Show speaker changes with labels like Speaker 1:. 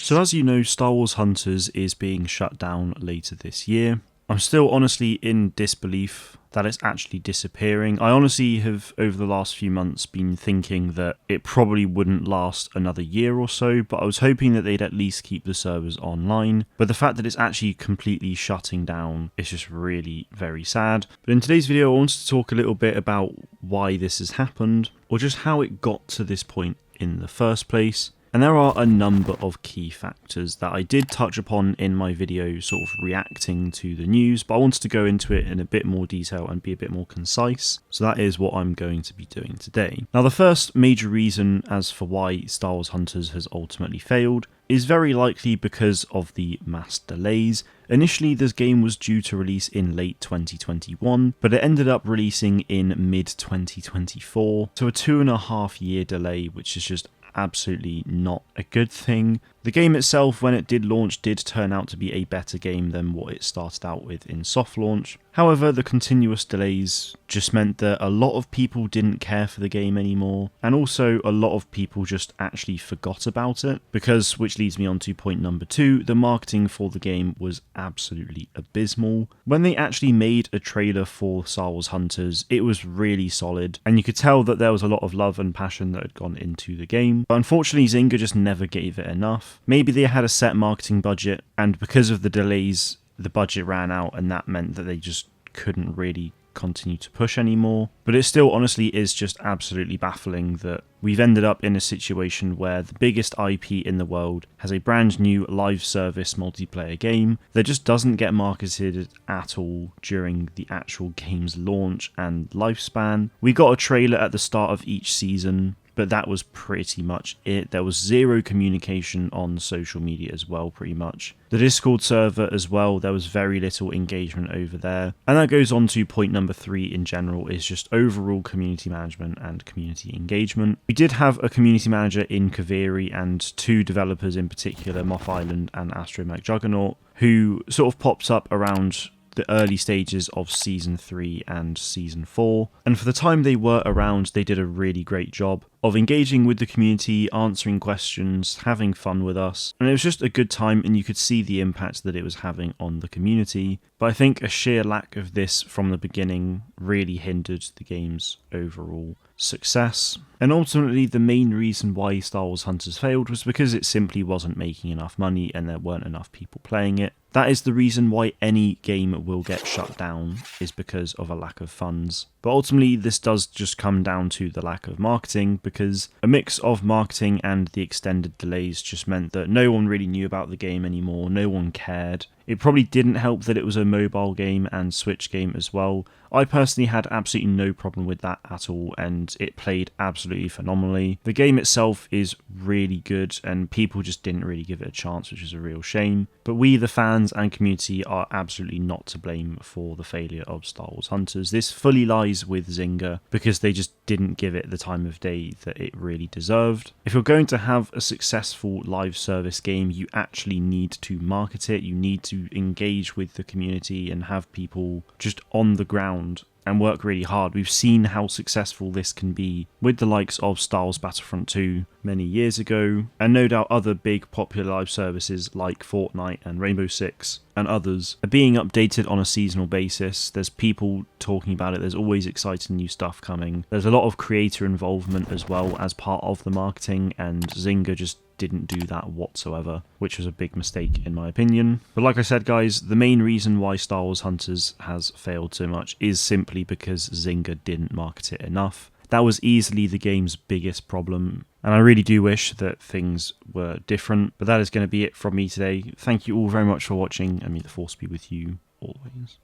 Speaker 1: So as you know, Star Wars Hunters is being shut down later this year. I'm still honestly in disbelief that it's actually disappearing. I honestly have, over the last few months, been thinking that it probably wouldn't last another year or so, but I was hoping that they'd at least keep the servers online. But the fact that it's actually completely shutting down is just really very sad. But in today's video, I wanted to talk a little bit about why this has happened, or just how it got to this point in the first place. And there are a number of key factors that I did touch upon in my video sort of reacting to the news, but I wanted to go into it in a bit more detail and be a bit more concise. So that is what I'm going to be doing today. Now, the first major reason as for why Star Wars Hunters has ultimately failed is very likely because of the mass delays. Initially, this game was due to release in late 2021, but it ended up releasing in mid-2024, so a 2.5 year delay, which is just absolutely not a good thing. The game itself, when it did launch, did turn out to be a better game than what it started out with in soft launch. However, the continuous delays just meant that a lot of people didn't care for the game anymore, and also a lot of people just actually forgot about it, which leads me on to point number 2, the marketing for the game was absolutely abysmal. When they actually made a trailer for Star Wars Hunters, it was really solid, and you could tell that there was a lot of love and passion that had gone into the game, but unfortunately Zynga just never gave it enough. Maybe they had a set marketing budget, and because of the delays, the budget ran out, and that meant that they just couldn't really continue to push anymore. But it still honestly is just absolutely baffling that we've ended up in a situation where the biggest IP in the world has a brand new live service multiplayer game that just doesn't get marketed at all during the actual game's launch and lifespan. We got a trailer at the start of each season, but that was pretty much it. There was zero communication on social media as well, pretty much. The Discord server as well, there was very little engagement over there. And that goes on to point number 3 in general, is just overall community management and community engagement. We did have a community manager in Kaviri and 2 developers in particular, Moth Island and Astromech Juggernaut, who sort of popped up around the early stages of Season 3 and Season 4, and for the time they were around, they did a really great job of engaging with the community, answering questions, having fun with us, and it was just a good time, and you could see the impact that it was having on the community. But I think a sheer lack of this from the beginning really hindered the game's overall success. And ultimately, the main reason why Star Wars Hunters failed was because it simply wasn't making enough money and there weren't enough people playing it. That is the reason why any game will get shut down, is because of a lack of funds. But ultimately, this does just come down to the lack of marketing, because a mix of marketing and the extended delays just meant that no one really knew about the game anymore, no one cared. It probably didn't help that it was a mobile game and Switch game as well. I personally had absolutely no problem with that at all, and it played absolutely phenomenally. The game itself is really good, and people just didn't really give it a chance, which is a real shame. But we, the fans and community, are absolutely not to blame for the failure of Star Wars Hunters. This fully lies with Zynga, because they just didn't give it the time of day that it really deserved. If you're going to have a successful live service game, you actually need to market it, you need to engage with the community and have people just on the ground and work really hard. We've seen how successful this can be with the likes of Star Wars Battlefront 2 many years ago, and no doubt other big popular live services like Fortnite and Rainbow Six and others are being updated on a seasonal basis. There's people talking about it, there's always exciting new stuff coming. There's a lot of creator involvement as well as part of the marketing, and Zynga just didn't do that whatsoever, which was a big mistake in my opinion. But like I said, guys, the main reason why Star Wars Hunters has failed so much is simply because Zynga didn't market it enough. That was easily the game's biggest problem, and I really do wish that things were different. But that is going to be it from me today. Thank you all very much for watching, and may the Force be with you always.